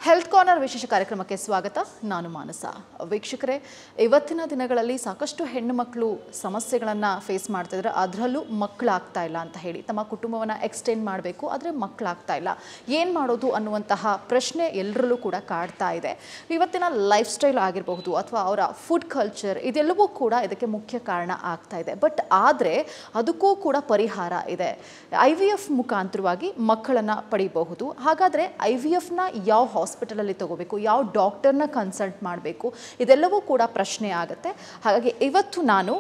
Health corner ವಿಶೇಷ ಕಾರ್ಯಕ್ರಮಕ್ಕೆ ಸ್ವಾಗತ. ನಾನು ಮಾನಸ. ವೀಕ್ಷಕರೇ, ಇವತ್ತಿನ ದಿನಗಳಲ್ಲಿ ಸಾಕಷ್ಟು ಹೆಣ್ಣು ಮಕ್ಕಳು ಸಮಸ್ಯೆಗಳನ್ನು ಫೇಸ್ ಮಾಡ್ತಿದ್ದಾರೆ. ಅದರಲ್ಲೂ ಮಕ್ಕಳಾಗ್ತಾ ಇಲ್ಲ ಅಂತ ಹೇಳಿ ತಮ್ಮ ಕುಟುಂಬವನ್ನು ಎಕ್ಸ್ಟೆಂಡ್ ಮಾಡಬೇಕು, ಆದರೆ ಮಕ್ಕಳಾಗ್ತಾ ಇಲ್ಲ, ಏನು ಮಾಡೋದು ಅನ್ನುವಂತಹ ಪ್ರಶ್ನೆ ಎಲ್ಲರಲ್ಲೂ ಕೂಡ ಕಾಡ್ತಾ ಇದೆ. ಇವತ್ತಿನ ಲೈಫ್ ಸ್ಟೈಲ್ ಆಗಿರಬಹುದು ಅಥವಾ ಅವರ ಫುಡ್ ಕಲ್ಚರ್, ಇದೆಲ್ಲವೂ ಕೂಡ ಇದಕ್ಕೆ ಮುಖ್ಯ ಕಾರಣ ಆಗ್ತಾ ಇದೆ. ಬಟ್ ಆದರೆ ಅದಕ್ಕೂ ಕೂಡ ಪರಿಹಾರ ಇದೆ. IVF ಮುಖಾಂತರವಾಗಿ ಮಕ್ಕಳನ್ನು ಪಡಿಬಹುದು. ಹಾಗಾದರೆ IVFನ ಯಾವ ಹಾಸ್ಪಿಟಲಲ್ಲಿ ತಗೋಬೇಕು, ಯಾವ ಡಾಕ್ಟರ್ನ ಕನ್ಸಲ್ಟ್ ಮಾಡಬೇಕು, ಇದೆಲ್ಲವೂ ಕೂಡ ಪ್ರಶ್ನೆ ಆಗುತ್ತೆ. ಹಾಗಾಗಿ ಇವತ್ತು ನಾನು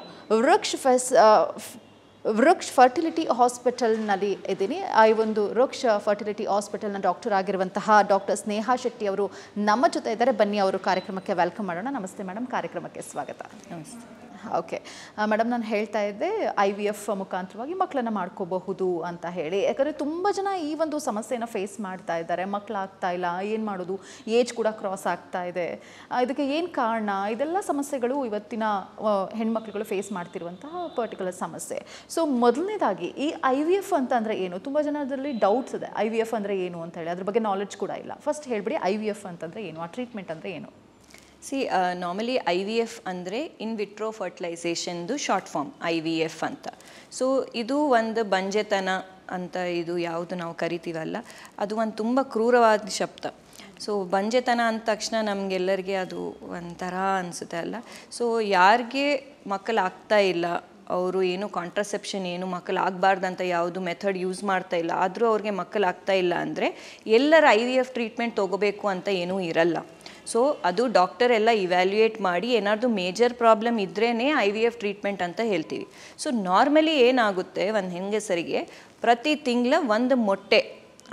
ವೃಕ್ಷ ಫರ್ಟಿಲಿಟಿ ಹಾಸ್ಪಿಟಲ್ನಲ್ಲಿ ಇದ್ದೀನಿ. ಈ ಒಂದು ವೃಕ್ಷ ಫರ್ಟಿಲಿಟಿ ಹಾಸ್ಪಿಟಲ್ನ ಡಾಕ್ಟರ್ ಆಗಿರುವಂತಹ ಡಾಕ್ಟರ್ ಸ್ನೇಹಾ ಶೆಟ್ಟಿ ಅವರು ನಮ್ಮ ಜೊತೆ ಇದ್ದಾರೆ. ಬನ್ನಿ ಅವರು ಕಾರ್ಯಕ್ರಮಕ್ಕೆ ವೆಲ್ಕಮ್ ಮಾಡೋಣ. ನಮಸ್ತೆ ಮೇಡಮ್, ಕಾರ್ಯಕ್ರಮಕ್ಕೆ ಸ್ವಾಗತ. ನಮಸ್ತೆ. ಓಕೆ ಮೇಡಮ್, ನಾನು ಹೇಳ್ತಾ ಇದ್ದೆ IVF ಮುಖಾಂತರವಾಗಿ ಮಕ್ಕಳನ್ನು ಮಾಡ್ಕೋಬಹುದು ಅಂತ ಹೇಳಿ. ಯಾಕಂದರೆ ತುಂಬ ಜನ ಈ ಒಂದು ಸಮಸ್ಯೆನ ಫೇಸ್ ಮಾಡ್ತಾ ಇದ್ದಾರೆ. ಮಕ್ಕಳಾಗ್ತಾ ಇಲ್ಲ, ಏನು ಮಾಡೋದು, ಏಜ್ ಕೂಡ ಕ್ರಾಸ್ ಆಗ್ತಾ ಇದೆ, ಇದಕ್ಕೆ ಏನು ಕಾರಣ, ಇದೆಲ್ಲ ಸಮಸ್ಯೆಗಳು ಇವತ್ತಿನ ಹೆಣ್ಮಕ್ಳುಗಳು ಫೇಸ್ ಮಾಡ್ತಿರುವಂತಹ ಪರ್ಟಿಕ್ಯುಲರ್ ಸಮಸ್ಯೆ. ಸೊ ಮೊದಲನೇದಾಗಿ ಈ IVF ಅಂತಂದರೆ ಏನು? ತುಂಬ ಜನರಲ್ಲಿ ಡೌಟ್ಸ್ ಇದೆ, IVF ಅಂದರೆ ಏನು ಅಂತ ಹೇಳಿ. ಅದ್ರ ಬಗ್ಗೆ ನಾಲೆಡ್ಜ್ ಕೂಡ ಇಲ್ಲ. ಫಸ್ಟ್ ಹೇಳ್ಬಿಡಿ, IVF ಅಂತಂದರೆ ಏನು, ಆ ಟ್ರೀಟ್ಮೆಂಟ್ ಅಂದರೆ ಏನು? ನಾರ್ಮಲಿ IVF ಅಂದರೆ ಇನ್ ವಿಟ್ರೋ ಫರ್ಟಿಲೈಸೇಷನ್ದು ಶಾರ್ಟ್ ಫಾರ್ಮ್ IVF ಅಂತ. ಸೊ ಇದು ಒಂದು ಬಂಜೆತನ ಅಂತ ಇದು ಯಾವುದು ನಾವು ಕರಿತೀವಲ್ಲ, ಅದು ಒಂದು ತುಂಬ ಕ್ರೂರವಾದ ಶಬ್ದ. ಸೊ ಬಂಜೆತನ ಅಂದ ತಕ್ಷಣ ನಮಗೆಲ್ಲರಿಗೆ ಅದು ಒಂಥರ ಅನಿಸುತ್ತೆ ಅಲ್ಲ. ಸೊ ಯಾರಿಗೆ ಮಕ್ಕಳಾಗ್ತಾ ಇಲ್ಲ, ಅವರು ಏನು ಕಾಂಟ್ರಸೆಪ್ಷನ್ ಏನು ಮಕ್ಕಳಾಗಬಾರ್ದಂತ ಯಾವುದು ಮೆಥಡ್ ಯೂಸ್ ಮಾಡ್ತಾ ಇಲ್ಲ, ಆದರೂ ಅವ್ರಿಗೆ ಮಕ್ಕಳಾಗ್ತಾ ಇಲ್ಲ ಅಂದರೆ ಎಲ್ಲರ IVF ಟ್ರೀಟ್ಮೆಂಟ್ ತೊಗೋಬೇಕು ಅಂತ ಏನೂ ಇರಲ್ಲ. ಸೊ ಅದು ಡಾಕ್ಟರ್ ಎಲ್ಲ ಇವ್ಯಾಲ್ಯೂಯೇಟ್ ಮಾಡಿ ಏನಾದರೂ ಮೇಜರ್ ಪ್ರಾಬ್ಲಮ್ ಇದ್ರೇ IVF ಟ್ರೀಟ್ಮೆಂಟ್ ಅಂತ ಹೇಳ್ತೀವಿ. ಸೊ ನಾರ್ಮಲಿ ಏನಾಗುತ್ತೆ, ಒಂದು ಹೆಂಗಸರಿಗೆ ಪ್ರತಿ ತಿಂಗಳ ಒಂದು ಮೊಟ್ಟೆ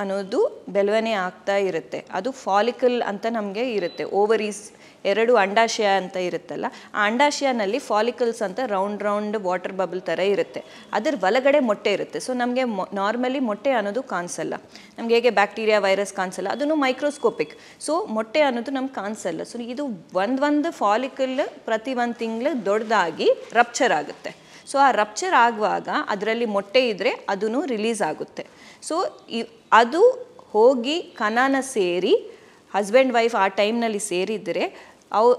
ಅನ್ನೋದು ಬೆಳವಣೆ ಆಗ್ತಾ ಇರುತ್ತೆ. ಅದು ಫಾಲಿಕಲ್ ಅಂತ ನಮಗೆ ಇರುತ್ತೆ. ಓವರೀಸ್ 2 ಅಂಡಾಶಯ ಅಂತ ಇರುತ್ತಲ್ಲ, ಆ ಅಂಡಾಶಯನಲ್ಲಿ ಫಾಲಿಕಲ್ಸ್ ಅಂತ ರೌಂಡ್ ವಾಟರ್ ಬಬಲ್ ಥರ ಇರುತ್ತೆ. ಅದರ ಒಳಗಡೆ ಮೊಟ್ಟೆ ಇರುತ್ತೆ. ಸೊ ನಮಗೆ ನಾರ್ಮಲಿ ಮೊಟ್ಟೆ ಅನ್ನೋದು ಕಾಣಿಸಲ್ಲ. ನಮಗೆ ಹೇಗೆ ಬ್ಯಾಕ್ಟೀರಿಯಾ ವೈರಸ್ ಕಾಣಿಸಲ್ಲ, ಅದನ್ನು ಮೈಕ್ರೋಸ್ಕೋಪಿಕ್. ಸೊ ಮೊಟ್ಟೆ ಅನ್ನೋದು ನಮ್ಗೆ ಕಾಣಿಸಲ್ಲ. ಸೊ ಇದು ಒಂದು ಫಾಲಿಕಲ್ ಪ್ರತಿ 1 ತಿಂಗಳು ದೊಡ್ಡದಾಗಿ ರಪ್ಚರ್ ಆಗುತ್ತೆ. ಸೊ ಆ ರಪ್ಚರ್ ಆಗುವಾಗ ಅದರಲ್ಲಿ ಮೊಟ್ಟೆ ಇದ್ದರೆ ಅದೂ ರಿಲೀಸ್ ಆಗುತ್ತೆ. ಸೊ ಅದು ಹೋಗಿ ಕಣನ ಸೇರಿ ಹಸ್ಬೆಂಡ್ ವೈಫ್ ಆ ಟೈಮ್ನಲ್ಲಿ ಸೇರಿದರೆ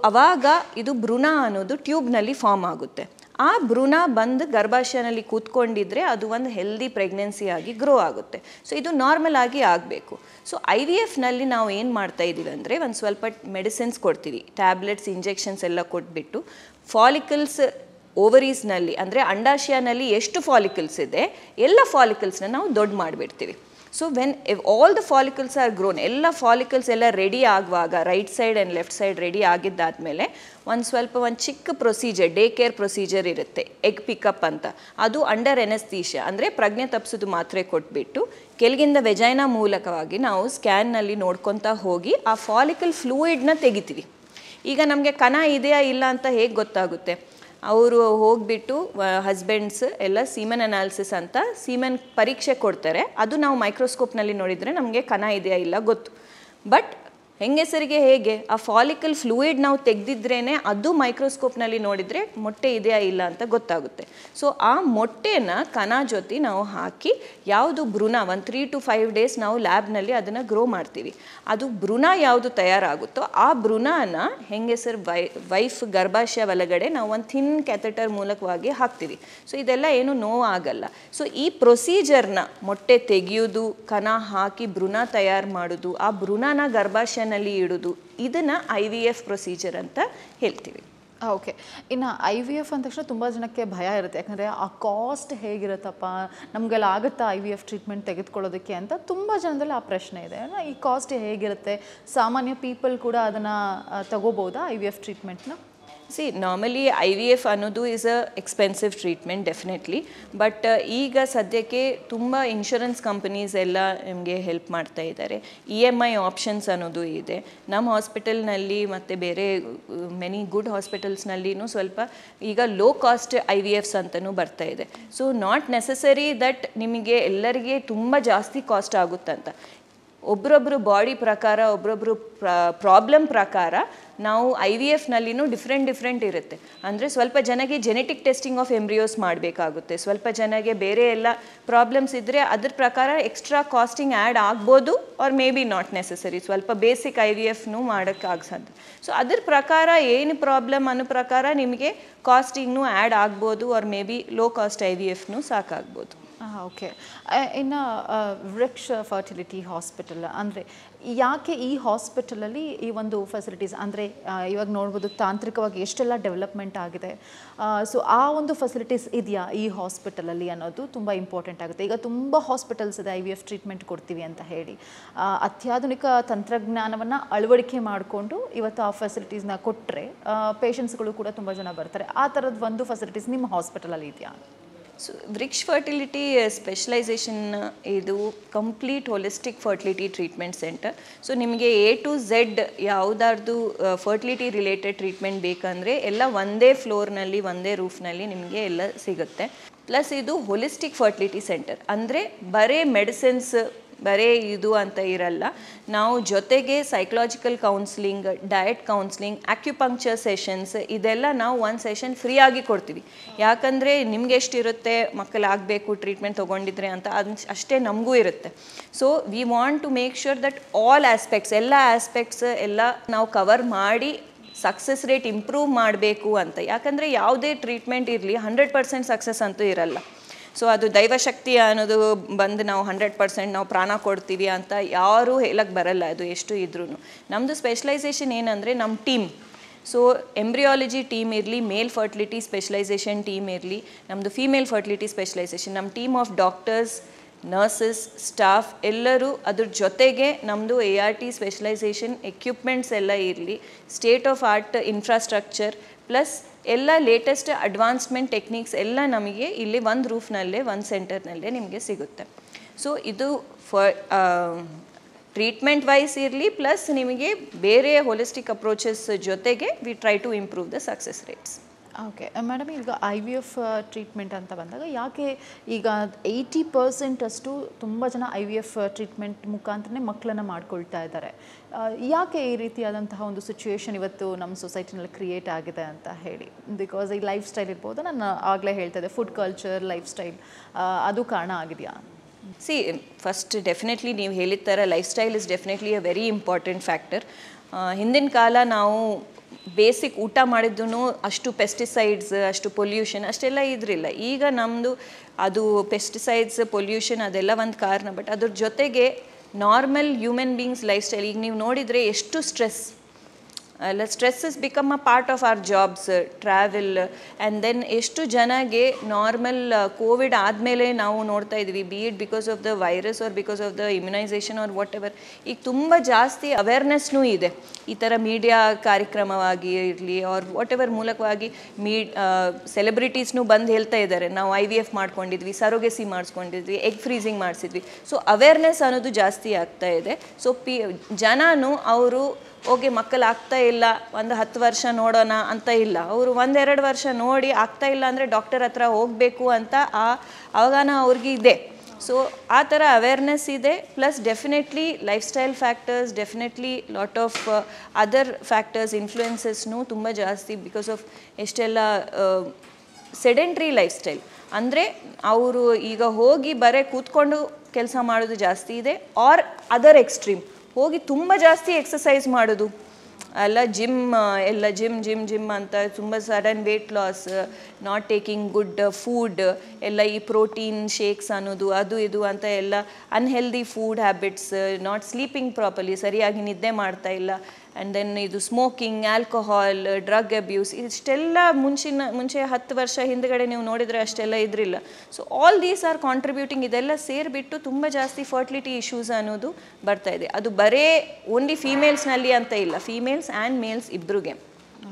ಅವಾಗ ಇದು ಭ್ರೂಣ ಅನ್ನೋದು ಟ್ಯೂಬ್ನಲ್ಲಿ ಫಾರ್ಮ್ ಆಗುತ್ತೆ. ಆ ಭ್ರೂಣ ಬಂದು ಗರ್ಭಾಶಯನಲ್ಲಿ ಕೂತ್ಕೊಂಡಿದ್ರೆ ಅದು ಒಂದು ಹೆಲ್ದಿ ಪ್ರೆಗ್ನೆನ್ಸಿ ಆಗಿ ಗ್ರೋ ಆಗುತ್ತೆ. ಸೊ ಇದು ನಾರ್ಮಲ್ ಆಗಿ ಆಗಬೇಕು. ಸೊ IVFನಲ್ಲಿ ನಾವು ಏನು ಮಾಡ್ತಾ ಇದ್ದೀವಿ ಅಂದರೆ ಒಂದು ಸ್ವಲ್ಪ ಮೆಡಿಸಿನ್ಸ್ ಕೊಡ್ತೀವಿ, ಟ್ಯಾಬ್ಲೆಟ್ಸ್, ಇಂಜೆಕ್ಷನ್ಸ್ ಎಲ್ಲ ಕೊಟ್ಬಿಟ್ಟು ಫಾಲಿಕಲ್ಸ್ ಓವರೀಸ್ನಲ್ಲಿ ಅಂದರೆ ಅಂಡಾಶಯನಲ್ಲಿ ಎಷ್ಟು ಫಾಲಿಕಲ್ಸ್ ಇದೆ ಎಲ್ಲ ಫಾಲಿಕಲ್ಸ್ನ ನಾವು ದೊಡ್ಡ ಮಾಡಿಬಿಡ್ತೀವಿ. So all the follicles are grown, ಎಲ್ಲ ಫಾಲಿಕಲ್ಸ್ ಎಲ್ಲ ರೆಡಿ ಆಗುವಾಗ right side and left side ready ಆಗಿದ್ದಾದಮೇಲೆ ಒಂದು ಚಿಕ್ಕ ಪ್ರೊಸೀಜರ್, ಡೇ ಕೇರ್ ಪ್ರೊಸೀಜರ್ ಇರುತ್ತೆ, ಎಗ್ ಪಿಕಪ್ ಅಂತ. ಅದು ಅಂಡರ್ ಎನೆಸ್ಥೀಶಿಯಾ ಅಂದರೆ ಪ್ರಜ್ಞೆ ತಪ್ಪಿಸೋದು ಮಾತ್ರೆ ಕೊಟ್ಬಿಟ್ಟು ಕೆಳಗಿಂದ ವೆಜೈನಾ ಮೂಲಕವಾಗಿ ನಾವು ಸ್ಕ್ಯಾನ್ನಲ್ಲಿ ನೋಡ್ಕೊತಾ ಹೋಗಿ ಆ ಫಾಲಿಕಲ್ ಫ್ಲೂಯಿಡ್ನ ತೆಗಿತೀವಿ. ಈಗ ನಮಗೆ ಕಣ ಇದೆಯಾ ಇಲ್ಲ ಅಂತ ಹೇಗೆ ಗೊತ್ತಾಗುತ್ತೆ? ಅವರು ಹೋಗಿಬಿಟ್ಟು ಹಸ್ಬೆಂಡ್ಸ್ ಎಲ್ಲ ಸೀಮನ್ ಅನಾಲಿಸಿಸ್ ಅಂತ ಸೀಮನ್ ಪರೀಕ್ಷೆ ಕೊಡ್ತಾರೆ. ಅದು ನಾವು ಮೈಕ್ರೋಸ್ಕೋಪ್ನಲ್ಲಿ ನೋಡಿದರೆ ನಮಗೆ ಕಣ ಇದೆಯಾ ಇಲ್ಲ ಗೊತ್ತು. ಬಟ್ ಹೆಂಗಸರಿಗೆ ಹೇಗೆ ಆ ಫಾಲಿಕಲ್ ಫ್ಲೂಯಿಡ್ ನಾವು ತೆಗೆದಿದ್ರೇ ಅದು ಮೈಕ್ರೋಸ್ಕೋಪ್ನಲ್ಲಿ ನೋಡಿದರೆ ಮೊಟ್ಟೆ ಇದೆಯಾ ಇಲ್ಲ ಅಂತ ಗೊತ್ತಾಗುತ್ತೆ. ಸೊ ಆ ಮೊಟ್ಟೆನ ಕಣ ಜೊತೆ ನಾವು ಹಾಕಿ ಯಾವುದು ಭ್ರೂಣ 3 to 5 ಡೇಸ್ ನಾವು ಲ್ಯಾಬ್ನಲ್ಲಿ ಅದನ್ನು ಗ್ರೋ ಮಾಡ್ತೀವಿ. ಅದು ಭ್ರೂಣ ಯಾವುದು ತಯಾರಾಗುತ್ತೋ ಆ ಭ್ರೂಣನ ಹೆಂಗಸರ ವೈಫ್ ಗರ್ಭಾಶಯ ಒಳಗಡೆ ನಾವು ಒಂದು ಥಿನ್ ಕ್ಯಾಥೆಟರ್ ಮೂಲಕವಾಗಿ ಹಾಕ್ತೀವಿ. ಸೊ ಇದೆಲ್ಲ ಏನು ನೋವು ಆಗಲ್ಲ. ಸೊ ಈ ಪ್ರೊಸೀಜರ್ನ ಮೊಟ್ಟೆ ತೆಗೆಯೋದು, ಕಣ ಹಾಕಿ ಭ್ರೂಣ ತಯಾರು ಮಾಡೋದು, ಆ ಭ್ರೂಣನ ಗರ್ಭಾಶಯ ಇಡುವುದು, ಇದನ್ನ IVF ಪ್ರೊಸೀಜರ್ ಅಂತ ಹೇಳ್ತೀವಿ. ಓಕೆ, ಇನ್ನು IVF ಅಂದ ತಕ್ಷಣ ತುಂಬ ಜನಕ್ಕೆ ಭಯ ಇರುತ್ತೆ. ಯಾಕಂದರೆ ಆ ಕಾಸ್ಟ್ ಹೇಗಿರುತ್ತಪ್ಪ, ನಮಗೆಲ್ಲ ಆಗುತ್ತಾ IVF ಟ್ರೀಟ್ಮೆಂಟ್ ತೆಗೆದುಕೊಳ್ಳೋದಕ್ಕೆ ಅಂತ ತುಂಬ ಜನದಲ್ಲಿ ಆ ಪ್ರಶ್ನೆ ಇದೆ. ಈ ಕಾಸ್ಟ್ ಹೇಗಿರುತ್ತೆ? ಸಾಮಾನ್ಯ ಪೀಪಲ್ ಕೂಡ ಅದನ್ನು ತಗೋಬೋದಾ IVF ಟ್ರೀಟ್ಮೆಂಟ್ನ? ನಾರ್ಮಲಿ IVF ಅನ್ನೋದು is a expensive treatment definitely. But ಈಗ ಸದ್ಯಕ್ಕೆ ತುಂಬ ಇನ್ಶೂರೆನ್ಸ್ ಕಂಪನೀಸ್ ಎಲ್ಲ ನಿಮಗೆ ಹೆಲ್ಪ್ ಮಾಡ್ತಾ ಇದ್ದಾರೆ. EMI ಆಪ್ಷನ್ಸ್ ಅನ್ನೋದು ಇದೆ ನಮ್ಮ ಹಾಸ್ಪಿಟಲ್ನಲ್ಲಿ ಮತ್ತು ಬೇರೆ ಮೆನಿ ಗುಡ್ ಹಾಸ್ಪಿಟಲ್ಸ್ನಲ್ಲಿನೂ. ಸ್ವಲ್ಪ ಈಗ ಲೋ ಕಾಸ್ಟ್ IVFs ಅಂತಲೂ ಬರ್ತಾ ಇದೆ. ಸೊ ನಾಟ್ ನೆಸಸರಿ ದಟ್ ನಿಮಗೆ ಎಲ್ಲರಿಗೆ ತುಂಬ ಜಾಸ್ತಿ ಕಾಸ್ಟ್ ಆಗುತ್ತಂತ. ಒಬ್ರೊಬ್ರು ಬಾಡಿ ಪ್ರಕಾರ ಒಬ್ರೊಬ್ರು ಪ್ರಾಬ್ಲಮ್ ಪ್ರಕಾರ ನಾವು IVFನಲ್ಲಿನೂ ಡಿಫ್ರೆಂಟ್ ಇರುತ್ತೆ. ಅಂದರೆ ಸ್ವಲ್ಪ ಜನಕ್ಕೆ ಜೆನೆಟಿಕ್ ಟೆಸ್ಟಿಂಗ್ ಆಫ್ ಎಂಬ್ರಿಯೋಸ್ ಮಾಡಬೇಕಾಗುತ್ತೆ, ಸ್ವಲ್ಪ ಜನಕ್ಕೆ ಬೇರೆ ಎಲ್ಲ ಪ್ರಾಬ್ಲಮ್ಸ್ ಇದ್ದರೆ ಅದ್ರ ಪ್ರಕಾರ ಎಕ್ಸ್ಟ್ರಾ ಕಾಸ್ಟಿಂಗ್ ಆ್ಯಡ್ ಆಗ್ಬೋದು, or may be not necessary, ಸ್ವಲ್ಪ ಬೇಸಿಕ್ IVFನೂ ಮಾಡೋಕ್ಕಾಗ ಸಾಧ್ಯ. ಸೊ ಅದ್ರ ಪ್ರಕಾರ ಏನು ಪ್ರಾಬ್ಲಮ್ ಅನ್ನೋ ಪ್ರಕಾರ ನಿಮಗೆ ಕಾಸ್ಟಿಂಗ್ನೂ ಆ್ಯಡ್ ಆಗ್ಬೋದು, or may be low cost IVFನೂ ಸಾಕಾಗ್ಬೋದು. ಓಕೆ. ಇನ್ನು ವೃಕ್ಷ ಫರ್ಟಿಲಿಟಿ ಹಾಸ್ಪಿಟಲ್ ಅಂದರೆ ಯಾಕೆ ಈ ಹಾಸ್ಪಿಟಲಲ್ಲಿ ಈ ಒಂದು ಫೆಸಿಲಿಟೀಸ್ ಅಂದರೆ ಇವಾಗ ನೋಡ್ಬೋದು ತಾಂತ್ರಿಕವಾಗಿ ಎಷ್ಟೆಲ್ಲ ಡೆವಲಪ್ಮೆಂಟ್ ಆಗಿದೆ, ಸೊ ಆ ಒಂದು ಫೆಸಿಲಿಟೀಸ್ ಇದೆಯಾ ಈ ಹಾಸ್ಪಿಟಲಲ್ಲಿ ಅನ್ನೋದು ತುಂಬ ಇಂಪಾರ್ಟೆಂಟ್ ಆಗುತ್ತೆ. ಈಗ ತುಂಬ ಹಾಸ್ಪಿಟಲ್ಸ್ ಇದೆ IVF ಟ್ರೀಟ್ಮೆಂಟ್ ಕೊಡ್ತೀವಿ ಅಂತ ಹೇಳಿ, ಅತ್ಯಾಧುನಿಕ ತಂತ್ರಜ್ಞಾನವನ್ನು ಅಳವಡಿಕೆ ಮಾಡಿಕೊಂಡು ಇವತ್ತು ಆ ಫೆಸಿಲಿಟೀಸ್ನ ಕೊಟ್ಟರೆ ಪೇಷಂಟ್ಸ್ಗಳು ಕೂಡ ತುಂಬ ಜನ ಬರ್ತಾರೆ. ಆ ಥರದ್ದು ಒಂದು ಫೆಸಿಲಿಟೀಸ್ ನಿಮ್ಮ ಹಾಸ್ಪಿಟಲಲ್ಲಿ ಇದೆಯಾ? ಸೊ ವೃಕ್ಷ ಫರ್ಟಿಲಿಟಿ ಸ್ಪೆಷಲೈಸೇಷನ್ ಇದು complete holistic fertility treatment centre. So ನಿಮಗೆ A to Z ಯಾವುದಾದ್ರು ಫರ್ಟಿಲಿಟಿ ರಿಲೇಟೆಡ್ ಟ್ರೀಟ್ಮೆಂಟ್ ಬೇಕಂದರೆ ಎಲ್ಲ ಒಂದೇ ಫ್ಲೋರ್ನಲ್ಲಿ ಒಂದೇ ರೂಫ್ನಲ್ಲಿ ನಿಮಗೆ ಎಲ್ಲ ಸಿಗುತ್ತೆ. ಪ್ಲಸ್ ಇದು ಹೋಲಿಸ್ಟಿಕ್ ಫರ್ಟಿಲಿಟಿ ಸೆಂಟರ್ ಅಂದರೆ ಬರೀ ಮೆಡಿಸಿನ್ಸ್ ಬರೀ ಇದು ಅಂತ ಇರಲ್ಲ, ನಾವು ಜೊತೆಗೆ psychological counselling, diet counselling, acupuncture sessions ಇದೆಲ್ಲ ನಾವು ಒಂದು ಸೆಷನ್ ಫ್ರೀಯಾಗಿ ಕೊಡ್ತೀವಿ. ಯಾಕಂದರೆ ನಿಮ್ಗೆ ಎಷ್ಟಿರುತ್ತೆ ಮಕ್ಕಳಾಗಬೇಕು ಟ್ರೀಟ್ಮೆಂಟ್ ತೊಗೊಂಡಿದ್ರೆ ಅಂತ ಅಷ್ಟೇ ನಮಗೂ ಇರುತ್ತೆ. So we want to make sure that all aspects ಎಲ್ಲ ನಾವು ಕವರ್ ಮಾಡಿ ಸಕ್ಸಸ್ ರೇಟ್ ಇಂಪ್ರೂವ್ ಮಾಡಬೇಕು ಅಂತ. ಯಾಕಂದರೆ ಯಾವುದೇ ಟ್ರೀಟ್ಮೆಂಟ್ ಇರಲಿ 100% ಸಕ್ಸಸ್ ಅಂತೂ ಇರಲ್ಲ. ಸೊ ಅದು ದೈವಶಕ್ತಿ ಅನ್ನೋದು ಬಂದು ನಾವು 100% ನಾವು ಪ್ರಾಣ ಕೊಡ್ತೀವಿ ಅಂತ ಯಾರೂ ಹೇಳಕ್ಕೆ ಬರಲ್ಲ, ಅದು ಎಷ್ಟು ಇದ್ರೂ. ನಮ್ಮದು ಸ್ಪೆಷಲೈಸೇಷನ್ ಏನಂದರೆ ನಮ್ಮ ಟೀಮ್, ಸೊ ಎಂಬ್ರಿಯಾಲಜಿ ಟೀಮ್ ಇರಲಿ, ಮೇಲ್ ಫರ್ಟಿಲಿಟಿ ಸ್ಪೆಷಲೈಸೇಷನ್ ಟೀಮ್ ಇರಲಿ, ನಮ್ಮದು ಫೀಮೇಲ್ ಫರ್ಟಿಲಿಟಿ ಸ್ಪೆಷಲೈಸೇಷನ್, ನಮ್ಮ team of doctors, nurses, staff ಎಲ್ಲರೂ, ಅದ್ರ ಜೊತೆಗೆ ನಮ್ಮದು ART ಸ್ಪೆಷಲೈಸೇಷನ್ ಎಕ್ವಿಪ್ಮೆಂಟ್ಸ್ ಎಲ್ಲ ಇರಲಿ, state of art infrastructure, plus ಎಲ್ಲ ಲೇಟೆಸ್ಟ್ ಅಡ್ವಾನ್ಸ್ಮೆಂಟ್ ಟೆಕ್ನಿಕ್ಸ್ ಎಲ್ಲ ನಮಗೆ ಇಲ್ಲಿ ಒಂದು ರೂಫ್ನಲ್ಲೇ ಒಂದು ಸೆಂಟರ್ನಲ್ಲೇ ನಿಮಗೆ ಸಿಗುತ್ತೆ. ಸೊ ಇದು ಟ್ರೀಟ್ಮೆಂಟ್ ವೈಸ್ ಇರಲಿ, ಪ್ಲಸ್ ನಿಮಗೆ ಬೇರೆ ಹೋಲಿಸ್ಟಿಕ್ ಅಪ್ರೋಚಸ್ ಜೊತೆಗೆ we try to improve the success rates. Okay madam, ಈಗ IVF ಟ್ರೀಟ್ಮೆಂಟ್ ಅಂತ ಬಂದಾಗ ಯಾಕೆ ಈಗ 80% ಅಷ್ಟು ತುಂಬ ಜನ IVF ಟ್ರೀಟ್ಮೆಂಟ್ ಮುಖಾಂತರನೇ ಮಕ್ಕಳನ್ನು ಮಾಡ್ಕೊಳ್ತಾ ಇದ್ದಾರೆ, ಯಾಕೆ ಈ ರೀತಿಯಾದಂತಹ ಒಂದು ಸಿಚುವೇಶನ್ ಇವತ್ತು ನಮ್ಮ ಸೊಸೈಟಿನಲ್ಲಿ ಕ್ರಿಯೇಟ್ ಆಗಿದೆ ಅಂತ ಹೇಳಿ? ಬಿಕಾಸ್ ಈ ಲೈಫ್ ಸ್ಟೈಲ್ ಇರ್ಬೋದು, ನಾನು ಆಗಲೇ ಹೇಳ್ತಾ ಇದ್ದೆ ಫುಡ್ ಕಲ್ಚರ್, ಲೈಫ್ ಸ್ಟೈಲ್ ಅದು ಕಾರಣ ಆಗಿದೆಯಾ? ಫಸ್ಟ್ ಡೆಫಿನೆಟ್ಲಿ ನೀವು ಹೇಳಿದ ಥರ life style is definitely a very important factor. ಹಿಂದಿನ ಕಾಲ ನಾವು ಬೇಸಿಕ್ ಊಟ ಮಾಡಿದ್ದೂ ಅಷ್ಟು ಪೆಸ್ಟಿಸೈಡ್ಸ್, ಅಷ್ಟು ಪೊಲ್ಯೂಷನ್ ಅಷ್ಟೆಲ್ಲ ಇದ್ರಿಲ್ಲ. ಈಗ ನಮ್ಮದು ಅದು ಪೆಸ್ಟಿಸೈಡ್ಸ್, ಪೊಲ್ಯೂಷನ್ ಅದೆಲ್ಲ ಒಂದು ಕಾರಣ, ಬಟ್ ಅದ್ರ ಜೊತೆಗೆ normal human beings lifestyle ಈಗ ನೀವು ನೋಡಿದರೆ ಎಷ್ಟು ಸ್ಟ್ರೆಸ್ ಅಲ್ಲ, stress is become a part of our jobs, travel, and then ಎಷ್ಟು ಜನಗೆ ನಾರ್ಮಲ್ ಕೋವಿಡ್ ಆದಮೇಲೆ ನಾವು ನೋಡ್ತಾ ಇದ್ವಿ, be it because of the virus or because of the immunisation or whatever, ಈಗ ತುಂಬ ಜಾಸ್ತಿ ಅವೇರ್ನೆಸ್ನೂ ಇದೆ. ಈ ಥರ ಮೀಡಿಯಾ ಕಾರ್ಯಕ್ರಮವಾಗಿ ಇರಲಿ ಆರ್ ವಾಟ್ ಎವರ್ ಮೂಲಕವಾಗಿ ಸೆಲೆಬ್ರಿಟೀಸ್ನೂ ಬಂದು ಹೇಳ್ತಾ ಇದ್ದಾರೆ, ನಾವು IVF ಮಾಡ್ಕೊಂಡಿದ್ವಿ, ಸರೋಗೆಸಿ ಮಾಡಿಸ್ಕೊಂಡಿದ್ವಿ, ಎಗ್ ಫ್ರೀಸಿಂಗ್ ಮಾಡಿಸಿದ್ವಿ. ಸೊ ಅವೇರ್ನೆಸ್ ಅನ್ನೋದು ಜಾಸ್ತಿ ಆಗ್ತಾ ಇದೆ. ಸೊ ಜನನು ಅವರು ಓಕೆ ಮಕ್ಕಳಾಗ್ತಾ ಇಲ್ಲ, ಒಂದು 10 ವರ್ಷ ನೋಡೋಣ ಅಂತ ಇಲ್ಲ, ಅವರು 1-2 ವರ್ಷ ನೋಡಿ ಆಗ್ತಾ ಇಲ್ಲ ಅಂದರೆ ಡಾಕ್ಟರ್ ಹತ್ರ ಹೋಗಬೇಕು ಅಂತ ಆ ಅವಗಾನ ಅವ್ರಿಗೆ ಇದೆ. ಸೊ ಆ ಥರ ಅವೇರ್ನೆಸ್ ಇದೆ. Plus definitely lifestyle factors, definitely lot of other factors ಇನ್ಫ್ಲೂಯೆನ್ಸಸ್ನೂ ತುಂಬ ಜಾಸ್ತಿ ಬಿಕಾಸ್ ಆಫ್ ಎಷ್ಟೆಲ್ಲ ಸೆಡೆಂಟ್ರಿ ಲೈಫ್ ಸ್ಟೈಲ್. ಅಂದರೆ ಅವರು ಈಗ ಹೋಗಿ ಬರೀ ಕೂತ್ಕೊಂಡು ಕೆಲಸ ಮಾಡೋದು ಜಾಸ್ತಿ ಇದೆ, ಆರ್ ಅದರ್ ಎಕ್ಸ್ಟ್ರೀಮ್ ಹೋಗಿ ತುಂಬ ಜಾಸ್ತಿ ಎಕ್ಸಸೈಸ್ ಮಾಡೋದು ಅಲ್ಲ, ಜಿಮ್ ಅಂತ ತುಂಬ sudden weight loss, not taking good food ಎಲ್ಲ, ಈ ಪ್ರೋಟೀನ್ ಶೇಕ್ಸ್ ಅನ್ನೋದು ಅದು ಇದು ಅಂತ ಎಲ್ಲ unhealthy food habits, not sleeping properly, ಸರಿಯಾಗಿ ನಿದ್ದೆ ಮಾಡ್ತಾ ಇಲ್ಲ, ಆ್ಯಂಡ್ ದೆನ್ ಇದು ಸ್ಮೋಕಿಂಗ್, ಆಲ್ಕೋಹಾಲ್, ಡ್ರಗ್ ಅಬ್ಯೂಸ್, ಇಷ್ಟೆಲ್ಲ ಮುಂಚೆ 10 ವರ್ಷ ಹಿಂದ್ಗಡೆ ನೀವು ನೋಡಿದರೆ ಅಷ್ಟೆಲ್ಲ ಇದ್ರಿಲ್ಲ. So all these are contributing. ಇದೆಲ್ಲ ಸೇರಿಬಿಟ್ಟು ತುಂಬ ಜಾಸ್ತಿ ಫರ್ಟಿಲಿಟಿ ಇಶ್ಯೂಸ್ ಅನ್ನೋದು ಬರ್ತಾ ಇದೆ. ಅದು ಬರೇ ಓನ್ಲಿ ಫೀಮೇಲ್ಸ್ನಲ್ಲಿ ಅಂತ ಇಲ್ಲ, ಫೀಮೇಲ್ಸ್ ಆ್ಯಂಡ್ ಮೇಲ್ಸ್ ಇಬ್ಬರಿಗೆ.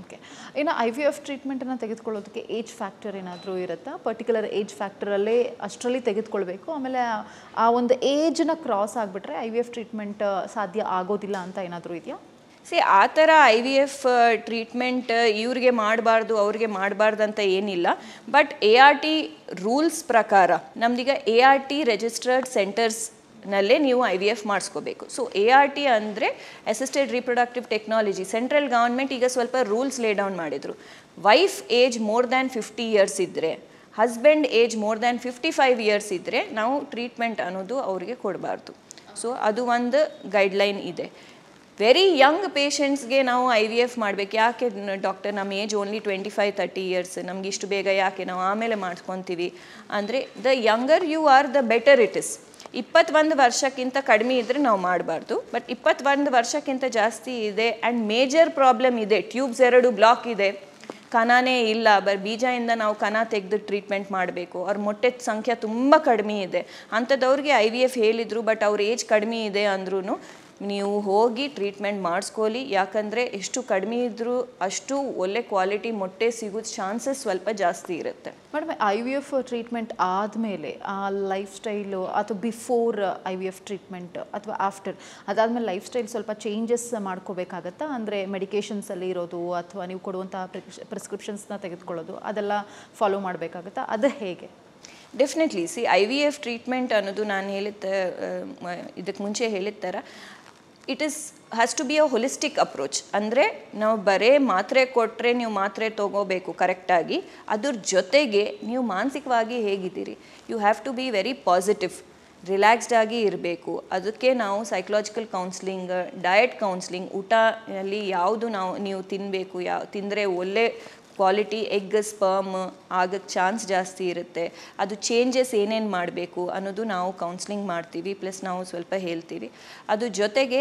ಓಕೆ. ಇನ್ನು IVF ಟ್ರೀಟ್ಮೆಂಟನ್ನು ತೆಗೆದುಕೊಳ್ಳೋದಕ್ಕೆ ಏಜ್ ಫ್ಯಾಕ್ಟರ್ ಏನಾದರೂ ಇರುತ್ತಾ? ಪರ್ಟಿಕ್ಯುಲರ್ ಏಜ್ ಫ್ಯಾಕ್ಟರಲ್ಲೇ ಅಷ್ಟರಲ್ಲಿ ತೆಗೆದುಕೊಳ್ಬೇಕು, ಆಮೇಲೆ ಆ ಒಂದು ಏಜನ್ನ ಕ್ರಾಸ್ ಆಗಿಬಿಟ್ರೆ IVF ಟ್ರೀಟ್ಮೆಂಟ್ ಸಾಧ್ಯ ಆಗೋದಿಲ್ಲ ಅಂತ ಏನಾದರೂ ಇದೆಯಾ? ಆ ಥರ IVF ಟ್ರೀಟ್ಮೆಂಟ್ ಇವ್ರಿಗೆ ಮಾಡಬಾರ್ದು ಅವ್ರಿಗೆ ಮಾಡಬಾರ್ದು ಅಂತ ಏನಿಲ್ಲ. ಬಟ್ ART ರೂಲ್ಸ್ ಪ್ರಕಾರ ನಮ್ದೀಗ ART ರಿಜಿಸ್ಟರ್ಡ್ ಸೆಂಟರ್ಸ್ ನಲ್ಲೇ ನೀವು IVF ಮಾಡಿಸ್ಕೋಬೇಕು. ಸೊ ART ಅಂದರೆ assisted reproductive technology. Central government ಈಗ ಸ್ವಲ್ಪ ರೂಲ್ಸ್ ಲೇ ಡೌನ್ ಮಾಡಿದರು. Wife age more than 50 years ಇದ್ದರೆ, husband age more than 55 years ಇದ್ದರೆ ನಾವು ಟ್ರೀಟ್ಮೆಂಟ್ ಅನ್ನೋದು ಅವರಿಗೆ ಕೊಡಬಾರ್ದು. ಸೊ ಅದು ಒಂದು ಗೈಡ್ಲೈನ್ ಇದೆ. ವೆರಿ ಯಂಗ್ ಪೇಷಂಟ್ಸ್ಗೆ ನಾವು IVF ಮಾಡಬೇಕು. ಯಾಕೆ ಡಾಕ್ಟರ್ ನಮ್ಮ ಏಜ್ ಓನ್ಲಿ 25-30 ಇಯರ್ಸ್, ನಮ್ಗೆ ಇಷ್ಟು ಬೇಗ ಯಾಕೆ, ನಾವು ಆಮೇಲೆ ಮಾಡ್ಕೊತೀವಿ ಅಂದರೆ the younger you are the better it is. 21 ವರ್ಷಕ್ಕಿಂತ ಕಡಿಮೆ ಇದ್ದರೆ ನಾವು ಮಾಡಬಾರ್ದು. ಬಟ್ 21 ವರ್ಷಕ್ಕಿಂತ ಜಾಸ್ತಿ ಇದೆ ಆ್ಯಂಡ್ ಮೇಜರ್ ಪ್ರಾಬ್ಲಮ್ ಇದೆ, ಟ್ಯೂಬ್ಸ್ 2 ಬ್ಲಾಕ್ ಇದೆ, ಕಣನೇ ಇಲ್ಲ, ಬೀಜದಿಂದ ನಾವು ಕಣ ತೆಗೆದು ಟ್ರೀಟ್ಮೆಂಟ್ ಮಾಡಬೇಕು, ಅವ್ರ ಮೊಟ್ಟೆ ಸಂಖ್ಯೆ ತುಂಬ ಕಡಿಮೆ ಇದೆ ಅಂಥದ್ದವ್ರಿಗೆ IVF ಹೇಳಿದರು. ಬಟ್ ಅವ್ರ ಏಜ್ ಕಡಿಮೆ ಇದೆ ಅಂದ್ರೂ ನೀವು ಹೋಗಿ ಟ್ರೀಟ್ಮೆಂಟ್ ಮಾಡಿಸ್ಕೊಳ್ಳಿ. ಯಾಕಂದರೆ ಎಷ್ಟು ಕಡಿಮೆ ಇದ್ದರೂ ಅಷ್ಟು ಒಳ್ಳೆ ಕ್ವಾಲಿಟಿ ಮೊಟ್ಟೆ ಸಿಗೋದು ಚಾನ್ಸಸ್ ಸ್ವಲ್ಪ ಜಾಸ್ತಿ ಇರುತ್ತೆ. ಮೇಡಮ್, IVF ಟ್ರೀಟ್ಮೆಂಟ್ ಆದಮೇಲೆ ಆ ಲೈಫ್ ಸ್ಟೈಲು ಅಥವಾ ಬಿಫೋರ್ IVF ಟ್ರೀಟ್ಮೆಂಟ್ ಅಥವಾ ಆಫ್ಟರ್ ಅದಾದಮೇಲೆ ಲೈಫ್ ಸ್ಟೈಲ್ ಸ್ವಲ್ಪ ಚೇಂಜಸ್ ಮಾಡ್ಕೋಬೇಕಾಗತ್ತಾ? ಅಂದರೆ ಮೆಡಿಕೇಷನ್ಸಲ್ಲಿ ಇರೋದು ಅಥವಾ ನೀವು ಕೊಡುವಂಥ ಪ್ರಿಸ್ಕ್ರಿಪ್ಷನ್ಸ್ನ ತೆಗೆದುಕೊಳ್ಳೋದು ಅದೆಲ್ಲ ಫಾಲೋ ಮಾಡಬೇಕಾಗತ್ತಾ? ಅದು ಹೇಗೆ? ಡೆಫಿನೆಟ್ಲಿ. IVF ಟ್ರೀಟ್ಮೆಂಟ್ ಅನ್ನೋದು ನಾನು ಇದಕ್ಕೆ ಮುಂಚೆ ಹೇಳಿದ ಥರ it has to be a holistic approach. ಅಂದರೆ ನಾವು ಬರೇ ಮಾತ್ರೆ ಕೊಟ್ಟರೆ ನೀವು ಮಾತ್ರೆ ತೊಗೋಬೇಕು ಕರೆಕ್ಟಾಗಿ, ಅದ್ರ ಜೊತೆಗೆ ನೀವು ಮಾನಸಿಕವಾಗಿ ಹೇಗಿದ್ದೀರಿ, you have to be very positive, relaxed ಆಗಿ ಇರಬೇಕು. ಅದಕ್ಕೆ ನಾವು ಸೈಕಲಾಜಿಕಲ್ ಕೌನ್ಸ್ಲಿಂಗ್, ಡಯಟ್ ಕೌನ್ಸ್ಲಿಂಗ್, ಊಟದಲ್ಲಿ ಯಾವುದು ನೀವು ತಿನ್ನಬೇಕು, ತಿಂದರೆ ಒಳ್ಳೆ ಕ್ವಾಲಿಟಿ ಎಗ್ ಸ್ಪರ್ಮ್ ಆಗೋಕ್ಕೆ ಚಾನ್ಸ್ ಜಾಸ್ತಿ ಇರುತ್ತೆ, ಅದು ಚೇಂಜಸ್ ಏನೇನು ಮಾಡಬೇಕು ಅನ್ನೋದು ನಾವು ಕೌನ್ಸ್ಲಿಂಗ್ ಮಾಡ್ತೀವಿ, ಪ್ಲಸ್ ನಾವು ಸ್ವಲ್ಪ ಹೇಳ್ತೀವಿ. ಅದು ಜೊತೆಗೆ